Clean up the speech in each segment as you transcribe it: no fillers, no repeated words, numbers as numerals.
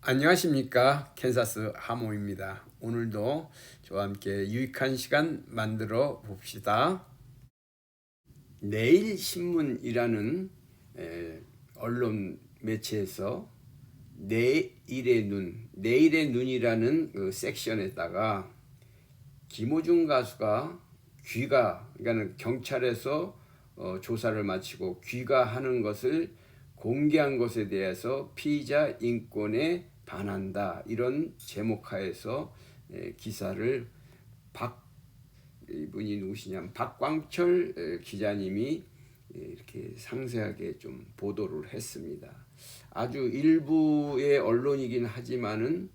안녕하십니까, 캔사스 하모입니다. 오늘도 저와 함께 유익한 시간 만들어 봅시다. 내일신문이라는 언론 매체에서 내일의 눈이라는 그 섹션에다가 김호중 가수가 그러니까 경찰에서 조사를 마치고 귀가하는 것을 공개한 것에 대해서 피의자 인권에 반한다, 이런 제목하에서 기사를 이분이 누구시냐면 박광철 기자님이 이렇게 상세하게 좀 보도를 했습니다. 아주 일부의 언론이긴 하지만은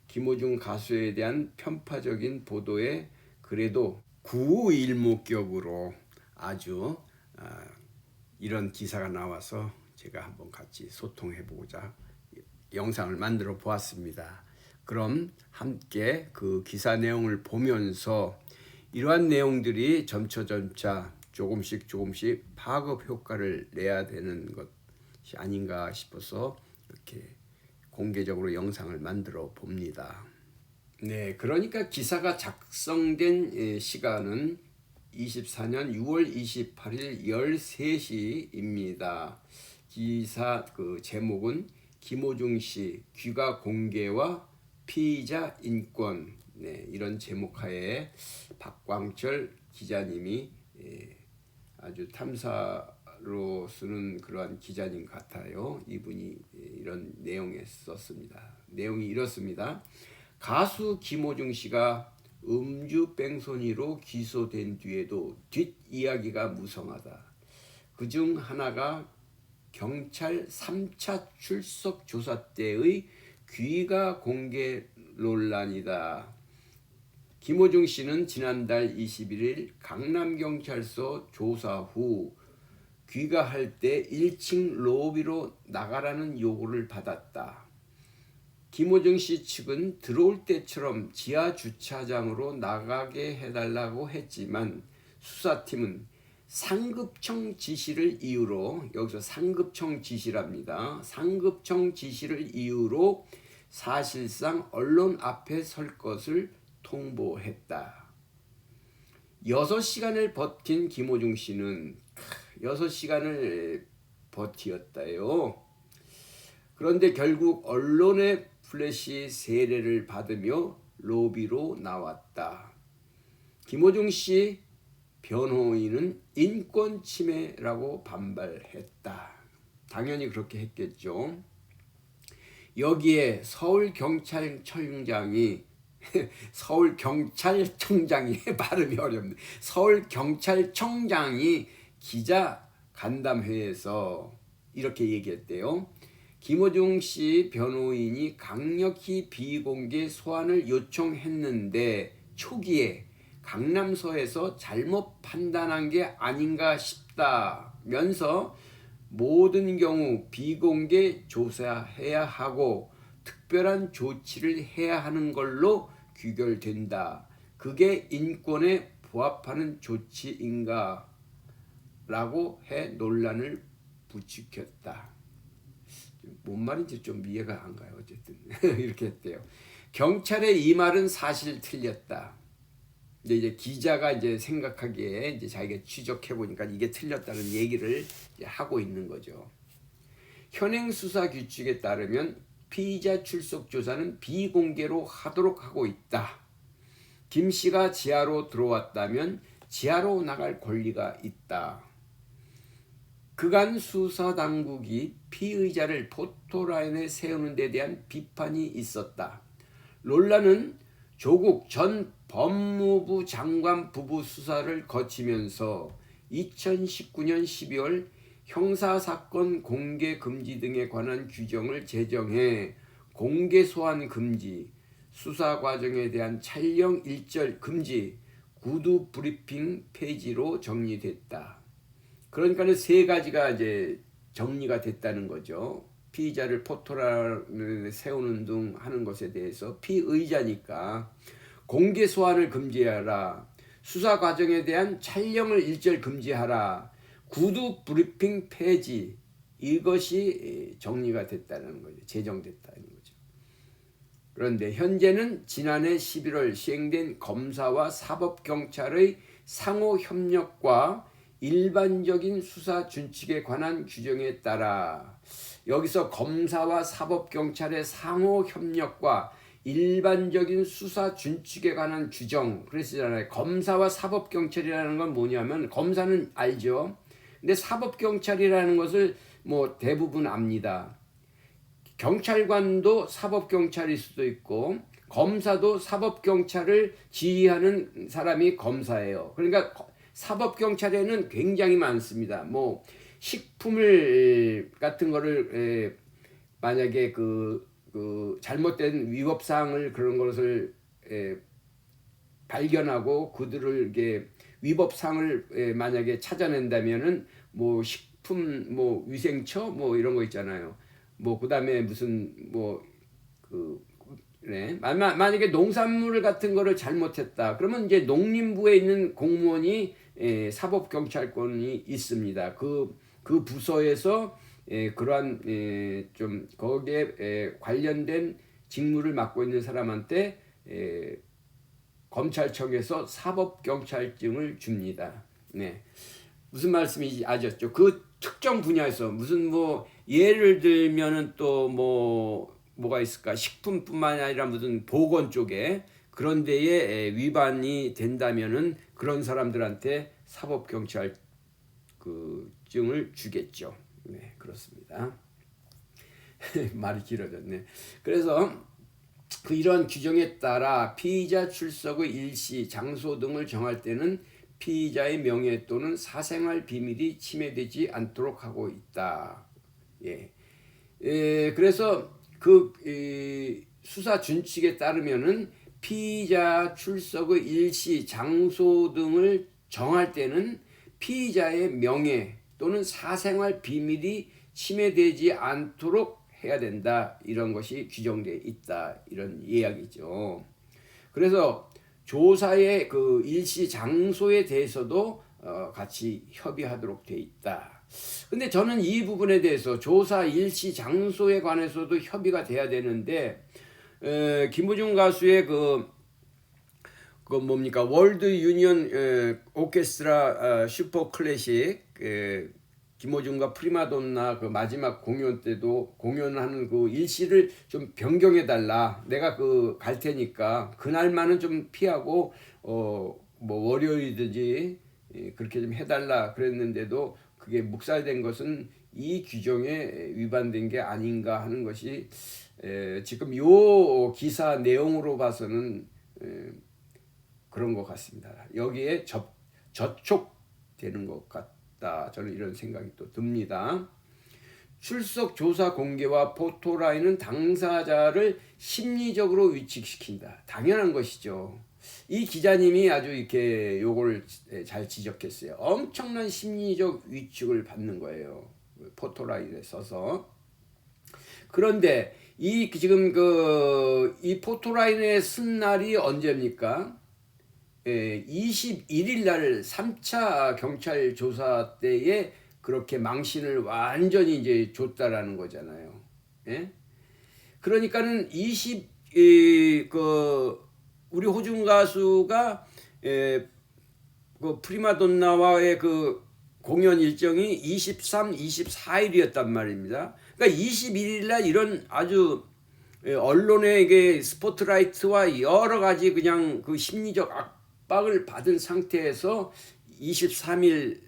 김호중 가수에 대한 편파적인 보도에 그래도 구일목격으로 아주 이런 기사가 나와서 제가 한번 같이 소통해보고자 영상을 만들어 보았습니다. 그럼 함께 그 기사 내용을 보면서 이러한 내용들이 점차 조금씩 파급 효과를 내야 되는 것이 아닌가 싶어서 이렇게 공개적으로 영상을 만들어 봅니다. 네, 그러니까 기사가 작성된 시간은 24년 6월 28일 13시입니다. 기사 그 제목은 김호중 씨 귀가 공개와 피의자 인권, 이런 제목하에 박광철 기자님이 아주 탐사로 쓰는 그러한 기자님 같아요. 이분이 이런 내용에 썼습니다. 내용이 이렇습니다. 가수 김호중 씨가 음주 뺑소니로 기소된 뒤에도 뒷이야기가 무성하다. 그중 하나가 경찰 3차 출석 조사 때의 귀가 공개 논란이다. 김호중 씨는 지난달 21일 강남경찰서 조사 후 귀가할 때 1층 로비로 나가라는 요구를 받았다. 김호중 씨 측은 들어올 때처럼 지하 주차장으로 나가게 해달라고 했지만 수사팀은 상급청 지시를 이유로, 여기서 상급청 지시랍니다. 상급청 지시를 이유로 사실상 언론 앞에 설 것을 통보했다. 6시간을 버틴 김호중 씨는 6시간을 버티었다요. 그런데 결국 언론의 플래시 세례를 받으며 로비로 나왔다. 김호중 씨 변호인은 인권 침해라고 반발했다. 당연히 그렇게 했겠죠. 여기에 서울경찰청장이 발음이 어렵네. 서울경찰청장이 기자 간담회에서 이렇게 얘기했대요. 김호중 씨 변호인이 강력히 비공개 소환을 요청했는데 초기에 강남서에서 잘못 판단한 게 아닌가 싶다면서 모든 경우 비공개 조사해야 하고 특별한 조치를 해야 하는 걸로 귀결된다. 그게 인권에 부합하는 조치인가? 라고 해 논란을 부추겼다. 뭔 말인지 좀 이해가 안 가요. 어쨌든 이렇게 했대요. 경찰의 이 말은 사실 틀렸다. 이제 기자가 이제 생각하기에 이제 자기가 추적해 보니까 이게 틀렸다는 얘기를 이제 하고 있는 거죠. 현행 수사 규칙에 따르면 피의자 출석 조사는 비공개로 하도록 하고 있다. 김 씨가 지하로 들어왔다면 지하로 나갈 권리가 있다. 그간 수사 당국이 피의자를 포토라인에 세우는 데 대한 비판이 있었다. 논란은 조국 전 법무부 장관 부부 수사를 거치면서 2019년 12월 형사사건 공개 금지 등에 관한 규정을 제정해 공개 소환 금지, 수사 과정에 대한 촬영 일절 금지, 구두 브리핑 폐지로 정리됐다. 그러니까 세 가지가 이제 정리가 됐다는 거죠. 피의자를 포토라인에 세우는 등 하는 것에 대해서 피의자니까 공개 소환을 금지하라, 수사 과정에 대한 촬영을 일절 금지하라, 구두 브리핑 폐지, 이것이 정리가 됐다는 거죠. 제정됐다는 거죠. 그런데 현재는 지난해 11월 시행된 검사와 사법경찰의 상호 협력과 일반적인 수사 준칙에 관한 규정에 따라, 여기서 검사와 사법경찰의 상호 협력과 일반적인 수사 준칙에 관한 규정 그랬잖아요. 검사와 사법경찰이라는 건 뭐냐면, 검사는 알죠. 근데 사법경찰이라는 것을 뭐 대부분 압니다. 경찰관도 사법경찰일 수도 있고 검사도 사법경찰을 지휘하는 사람이 검사예요. 그러니까 사법경찰에는 굉장히 많습니다. 뭐 식품을 같은 거를 만약에 그 잘못된 위법사항을 그런 것을 발견하고 그들을 이게 위법사항을 만약에 찾아낸다면은 뭐 식품 뭐 위생처 뭐 이런 거 있잖아요. 뭐 그다음에 무슨 뭐 네. 만약에 농산물 같은 거를 잘못했다. 그러면 이제 농림부에 있는 공무원이 사법경찰권이 있습니다. 그 부서에서 그러한 좀 거기에 관련된 직무를 맡고 있는 사람한테 검찰청에서 사법경찰증을 줍니다. 네. 무슨 말씀인지 아셨죠? 그 특정 분야에서 무슨 뭐 예를 들면은 또 뭐가 있을까? 식품뿐만 아니라 무슨 보건 쪽에 그런 데에 위반이 된다면은 그런 사람들한테 사법경찰 그 증을 주겠죠. 네, 그렇습니다. 말이 길어졌네. 그래서 이런 규정에 따라 피의자 출석의 일시, 장소 등을 정할 때는 피의자의 명예 또는 사생활 비밀이 침해되지 않도록 하고 있다. 그래서 수사 준칙에 따르면은 피의자 출석의 일시, 장소 등을 정할 때는 피의자의 명예 또는 사생활 비밀이 침해되지 않도록 해야 된다. 이런 것이 규정되어 있다. 이런 이야기죠. 그래서 조사의 그 일시 장소에 대해서도 같이 협의하도록 돼 있다. 근데 저는 이 부분에 대해서 조사 일시 장소에 관해서도 협의가 돼야 되는데 김호중 가수의 그 뭡니까 월드 유니언 오케스트라 슈퍼 클래식 김호중과 프리마돈나 그 마지막 공연 때도 공연하는 그 일시를 좀 변경해 달라. 내가 갈 테니까 그날만은 좀 피하고 뭐 월요일이든지 그렇게 좀 해달라 그랬는데도 그게 묵살된 것은 이 규정에 위반된 게 아닌가 하는 것이 지금 요 기사 내용으로 봐서는 그런 것 같습니다. 여기에 저촉되는 것 같다. 저는 이런 생각이 또 듭니다. 출석 조사 공개와 포토라인은 당사자를 심리적으로 위축시킨다. 당연한 것이죠. 이 기자님이 아주 이렇게 요걸 잘 지적했어요. 엄청난 심리적 위축을 받는 거예요. 포토라인에 써서. 그런데 지금 이 포토라인에 쓴 날이 언제입니까? 21일 날 3차 경찰 조사 때에 그렇게 망신을 완전히 이제 줬다라는 거잖아요. 예? 그러니까는 우리 호중 가수가 그 프리마돈나와의 그 공연 일정이 23, 24일이었단 말입니다. 그러니까 21일 날 이런 아주 언론에게 스포트라이트와 여러 가지 그냥 그 심리적 압박을 받은 상태에서 22일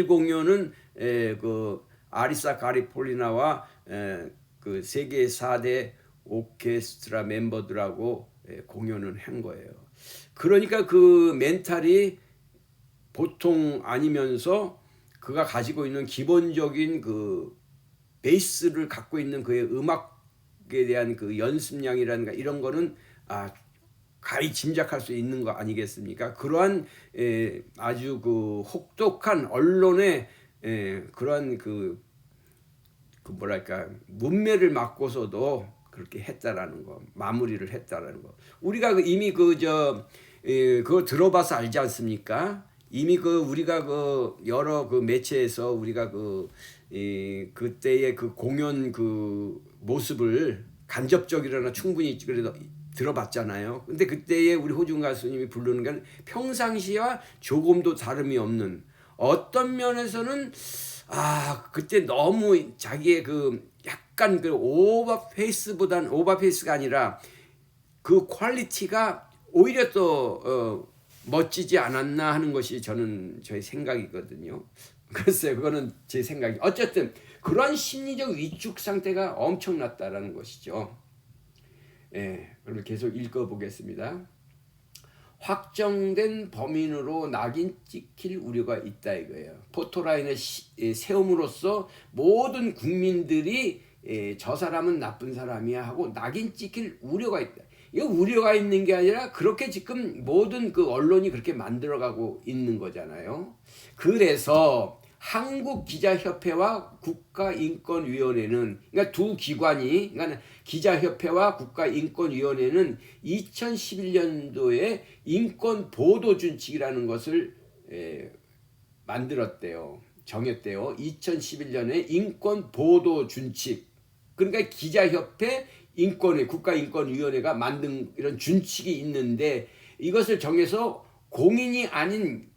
공연은 그 아리사 가리폴리나와 그 세계 4대 오케스트라 멤버들하고 공연을 한 거예요. 그러니까 그 멘탈이 보통 아니면서 그가 가지고 있는 기본적인 그 베이스를 갖고 있는 그의 음악에 대한 그 연습량이라든가 이런 거는 가히 짐작할 수 있는 거 아니겠습니까? 그러한 아주 그 혹독한 언론의 그러한 그 뭐랄까 문매를 맞고서도 그렇게 했다라는 거, 마무리를 했다라는 거. 우리가 이미 그거 들어봐서 알지 않습니까? 이미 우리가 여러 매체에서 우리가 그때의 그 공연 그 모습을 간접적이거나 충분히 그래도 들어봤잖아요. 근데 그때의 우리 호중 가수님이 부르는 건 평상시와 조금도 다름이 없는, 어떤 면에서는 그때 너무 자기의 그 약간 그 오버페이스가 아니라 그 퀄리티가 오히려 또 멋지지 않았나 하는 것이 저의 생각이거든요. 글쎄요, 그거는 제 생각이. 어쨌든 그런 심리적 위축 상태가 엄청났다라는 것이죠. 그걸 계속 읽어보겠습니다. 확정된 범인으로 낙인 찍힐 우려가 있다 이거예요. 포토라인을 세움으로써 모든 국민들이 저 사람은 나쁜 사람이야 하고 낙인 찍힐 우려가 있다. 이거 우려가 있는 게 아니라 그렇게 지금 모든 그 언론이 그렇게 만들어가고 있는 거잖아요. 그래서 한국기자협회와 국가인권위원회는, 그러니까 두 기관이, 그러니까 기자협회와 국가인권위원회는 2011년도에 인권보도준칙이라는 것을 만들었대요. 정했대요. 2011년에 인권보도준칙. 그러니까 기자협회, 국가인권위원회가 만든 이런 준칙이 있는데, 이것을 정해서 공인이 아닌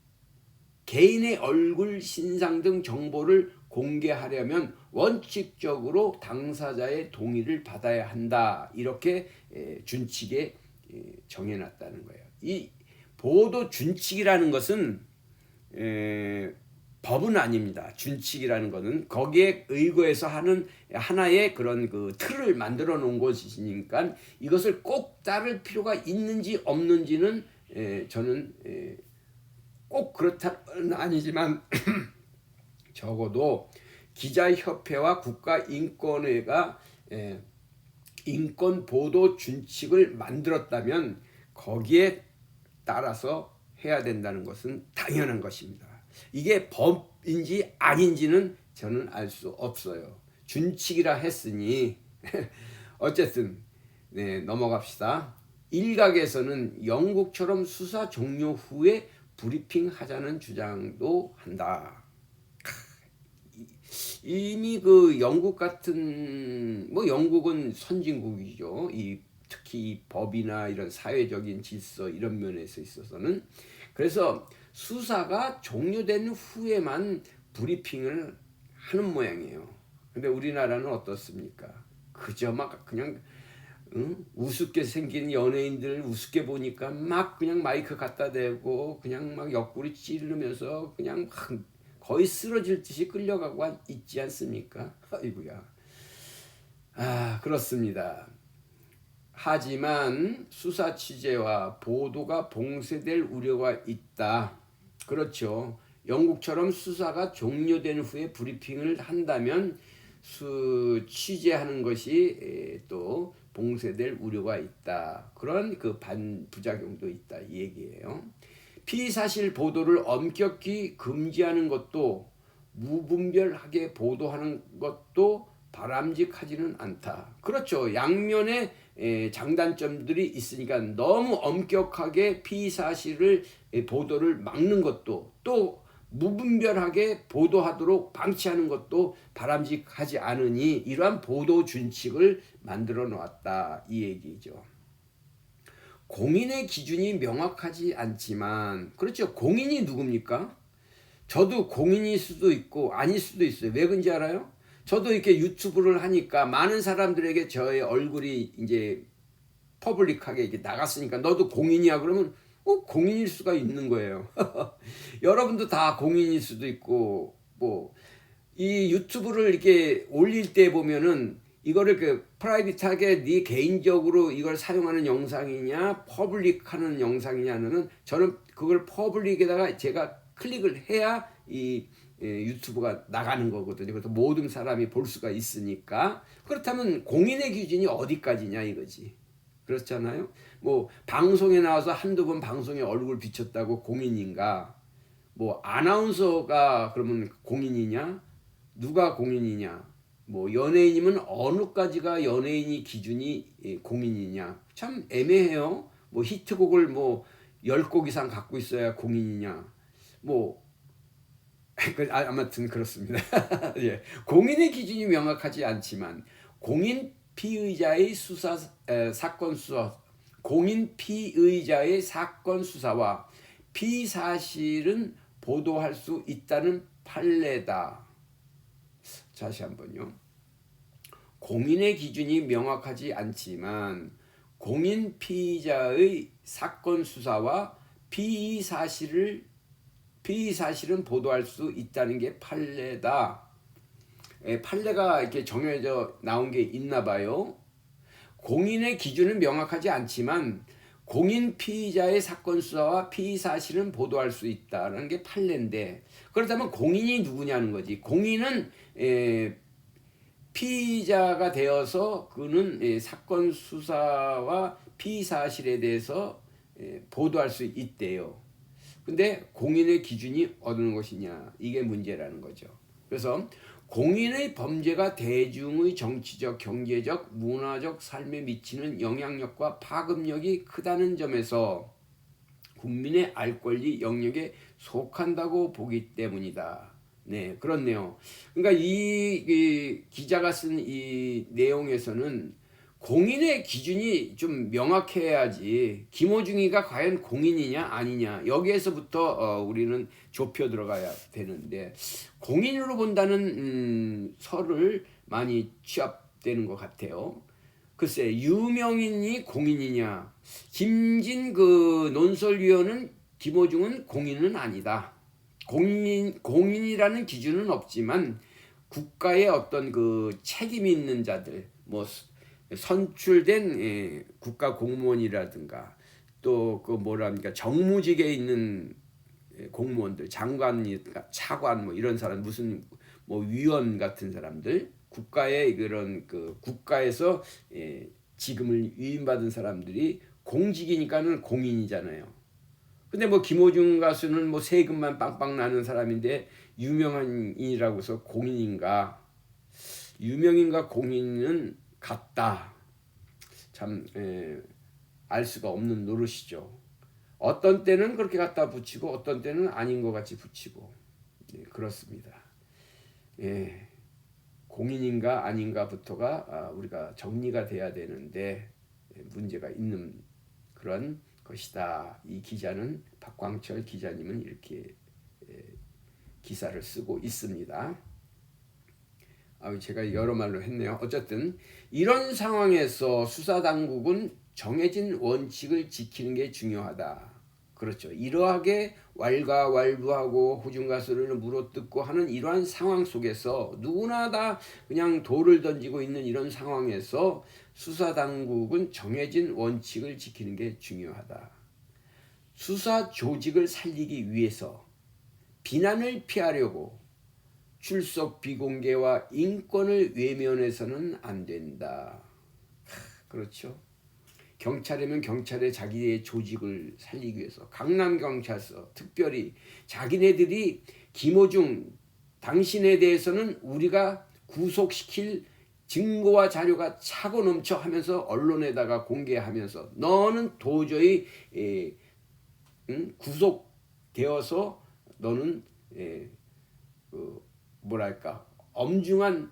개인의 얼굴, 신상 등 정보를 공개하려면 원칙적으로 당사자의 동의를 받아야 한다. 이렇게 준칙에 정해놨다는 거예요. 이 보도 준칙이라는 것은 법은 아닙니다. 준칙이라는 것은 거기에 의거해서 하는 하나의 그런 그 틀을 만들어 놓은 것이니까 이것을 꼭 따를 필요가 있는지 없는지는 저는 꼭 그렇다는 아니지만 적어도 기자협회와 국가인권회가 인권보도 준칙을 만들었다면 거기에 따라서 해야 된다는 것은 당연한 것입니다. 이게 법인지 아닌지는 저는 알 수 없어요. 준칙이라 했으니 어쨌든 넘어갑시다. 일각에서는 영국처럼 수사 종료 후에 브리핑 하자는 주장도 한다. 이미 그 영국 같은, 영국은 선진국이죠. 특히 이 법이나 이런 사회적인 질서 이런 면에서 있어서는. 그래서 수사가 종료된 후에만 브리핑을 하는 모양이에요. 근데 우리나라는 어떻습니까? 그저 막 그냥 우습게 생긴 연예인들 우습게 보니까 막 그냥 마이크 갖다 대고 그냥 막 옆구리 찌르면서 그냥 막 거의 쓰러질 듯이 끌려가고 있지 않습니까? 아이고야. 그렇습니다. 하지만 수사 취재와 보도가 봉쇄될 우려가 있다. 그렇죠. 영국처럼 수사가 종료된 후에 브리핑을 한다면 취재하는 것이 또 봉쇄될 우려가 있다. 그런 그 반부작용도 있다 이 얘기예요. 피사실 보도를 엄격히 금지하는 것도 무분별하게 보도하는 것도 바람직하지는 않다. 그렇죠. 양면에 장단점들이 있으니까 너무 엄격하게 피사실을 보도를 막는 것도 또 무분별하게 보도하도록 방치하는 것도 바람직하지 않으니 이러한 보도 준칙을 만들어 놓았다 이 얘기죠. 공인의 기준이 명확하지 않지만, 그렇죠. 공인이 누굽니까? 저도 공인일 수도 있고 아닐 수도 있어요. 왜 그런지 알아요? 저도 이렇게 유튜브를 하니까 많은 사람들에게 저의 얼굴이 이제 퍼블릭하게 이렇게 나갔으니까 너도 공인이야 그러면 공인일 수가 있는 거예요. 여러분도 다 공인일 수도 있고, 이 유튜브를 이렇게 올릴 때 보면은 이거를 그 프라이빗하게 네 개인적으로 이걸 사용하는 영상이냐 퍼블릭하는 영상이냐는 저는 그걸 퍼블릭에다가 제가 클릭을 해야 이 유튜브가 나가는 거거든요. 그래서 모든 사람이 볼 수가 있으니까. 그렇다면 공인의 기준이 어디까지냐 이거지. 그렇잖아요. 방송에 나와서 한두 번 방송에 얼굴 비쳤다고 공인인가? 아나운서가 그러면 공인이냐? 누가 공인이냐? 연예인이면 어느까지가 연예인이 기준이 공인이냐? 참 애매해요. 히트곡을 10곡 이상 갖고 있어야 공인이냐? 아무튼 그렇습니다. 예. 공인의 기준이 명확하지 않지만 공인 피의자의 사건 수사, 공인 피의자의 사건 수사와 피사실은 보도할 수 있다는 판례다. 다시 한번요. 공인의 기준이 명확하지 않지만 공인 피의자의 사건 수사와 피의 사실은 보도할 수 있다는 게 판례다. 판례가 이렇게 정해져 나온 게 있나 봐요. 공인의 기준은 명확하지 않지만 공인 피의자의 사건 수사와 피의 사실은 보도할 수 있다는 게 판례인데, 그렇다면 공인이 누구냐는 거지. 공인은 피의자가 되어서 그는 사건 수사와 피의 사실에 대해서 보도할 수 있대요. 근데 공인의 기준이 어느 것이냐, 이게 문제라는 거죠. 그래서 공인의 범죄가 대중의 정치적, 경제적, 문화적 삶에 미치는 영향력과 파급력이 크다는 점에서 국민의 알 권리 영역에 속한다고 보기 때문이다. 네, 그렇네요. 그러니까 이 기자가 쓴 이 내용에서는 공인의 기준이 좀 명확해야지 김호중이가 과연 공인이냐 아니냐 여기에서부터 우리는 좁혀 들어가야 되는데, 공인으로 본다는 설을 많이 취합되는 것 같아요. 글쎄, 유명인이 공인이냐, 김진 그 논설위원은 김호중은 공인은 아니다. 공인이라는 기준은 없지만 국가의 어떤 그 책임이 있는 자들, 뭐 선출된 국가 공무원이라든가 또 그 뭐랍니까 정무직에 있는 공무원들, 장관이니까 차관 뭐 이런 사람, 무슨 뭐 위원 같은 사람들, 국가의 그런 그 국가에서 지금을 위임받은 사람들이 공직이니까는 공인이잖아요. 근데 뭐 김호중 가수는 뭐 세금만 빵빵 나는 사람인데 유명한이라고 해서 공인인가? 유명인과 공인은 같다. 참 알 수가 없는 노릇이죠. 어떤 때는 그렇게 갖다 붙이고 어떤 때는 아닌 것 같이 붙이고, 그렇습니다. 예, 공인인가 아닌가부터가 우리가 정리가 돼야 되는데 문제가 있는 그런 것이다. 이 기자는, 박광철 기자님은 이렇게 기사를 쓰고 있습니다. 제가 여러 말로 했네요. 어쨌든 이런 상황에서 수사당국은 정해진 원칙을 지키는 게 중요하다. 그렇죠. 이러하게 왈가왈부하고 호중가수를 물어뜯고 하는 이러한 상황 속에서 누구나 다 그냥 돌을 던지고 있는 이런 상황에서 수사당국은 정해진 원칙을 지키는 게 중요하다. 수사 조직을 살리기 위해서 비난을 피하려고 출석 비공개와 인권을 외면해서는 안 된다. 그렇죠. 경찰이면 경찰의 자기의 조직을 살리기 위해서 강남경찰서 특별히 자기네들이 김호중 당신에 대해서는 우리가 구속시킬 증거와 자료가 차고 넘쳐 하면서 언론에다가 공개하면서 너는 도저히 구속되어서 너는 뭐랄까 엄중한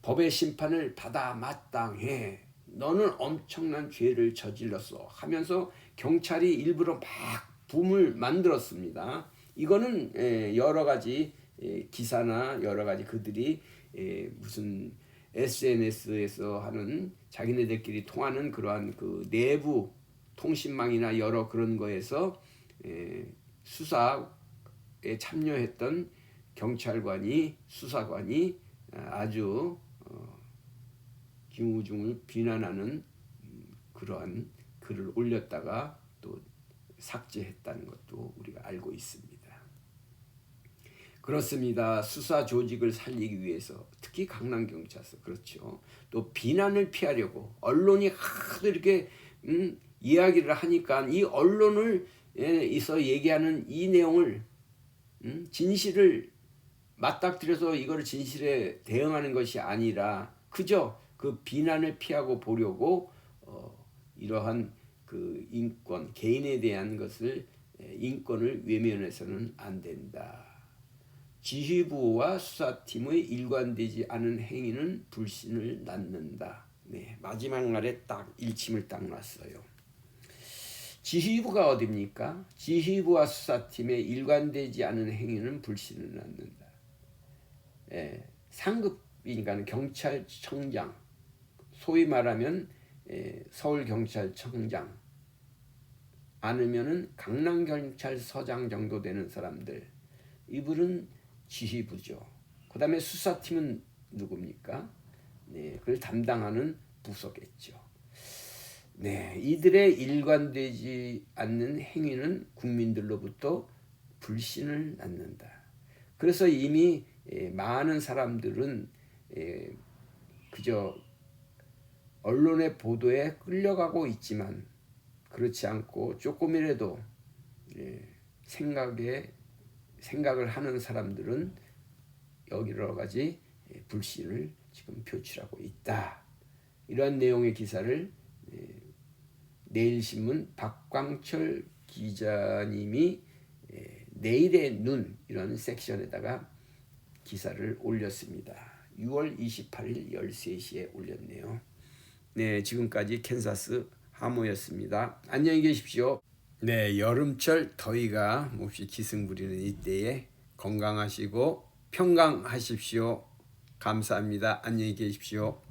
법의 심판을 받아 마땅해. 너는 엄청난 죄를 저질렀어 하면서 경찰이 일부러 막 붐을 만들었습니다. 이거는 여러 가지 기사나 여러 가지 그들이 무슨 SNS에서 하는 자기네들끼리 통하는 그러한 그 내부 통신망이나 여러 그런 거에서 수사에 참여했던 경찰관이, 수사관이 아주 김호중을 비난하는 그러한 글을 올렸다가 또 삭제했다는 것도 우리가 알고 있습니다. 그렇습니다. 수사 조직을 살리기 위해서 특히 강남경찰서, 그렇죠. 또 비난을 피하려고 언론이 하도 이렇게 이야기를 하니까 이 언론을 에서 얘기하는 이 내용을 진실을 맞닥뜨려서 이거를 진실에 대응하는 것이 아니라 그저 그 비난을 피하고 보려고 이러한 그 인권, 개인에 대한 것을 인권을 외면해서는 안 된다. 지휘부와 수사팀의 일관되지 않은 행위는 불신을 낳는다. 네, 마지막 날에 딱 일침을 딱 놨어요. 지휘부가 어딥니까? 지휘부와 수사팀의 일관되지 않은 행위는 불신을 낳는다. 상급이니까 경찰청장, 소위 말하면 서울경찰청장, 아니면은 강남경찰서장 정도 되는 사람들, 이분은 지휘부죠. 그 다음에 수사팀은 누굽니까? 네, 그걸 담당하는 부서겠죠. 네, 이들의 일관되지 않는 행위는 국민들로부터 불신을 낳는다. 그래서 이미 많은 사람들은 그저 언론의 보도에 끌려가고 있지만 그렇지 않고 조금이라도 생각을 하는 사람들은 여러 가지 불신을 지금 표출하고 있다. 이러한 내용의 기사를 내일신문 박광철 기자님이 내일의 눈 이런 섹션에다가 기사를 올렸습니다. 6월 28일 13시에 올렸네요. 네, 지금까지 캔사스 하모였습니다. 안녕히 계십시오. 네, 여름철 더위가 몹시 기승 부리는 이때에 건강하시고 평강하십시오. 감사합니다. 안녕히 계십시오.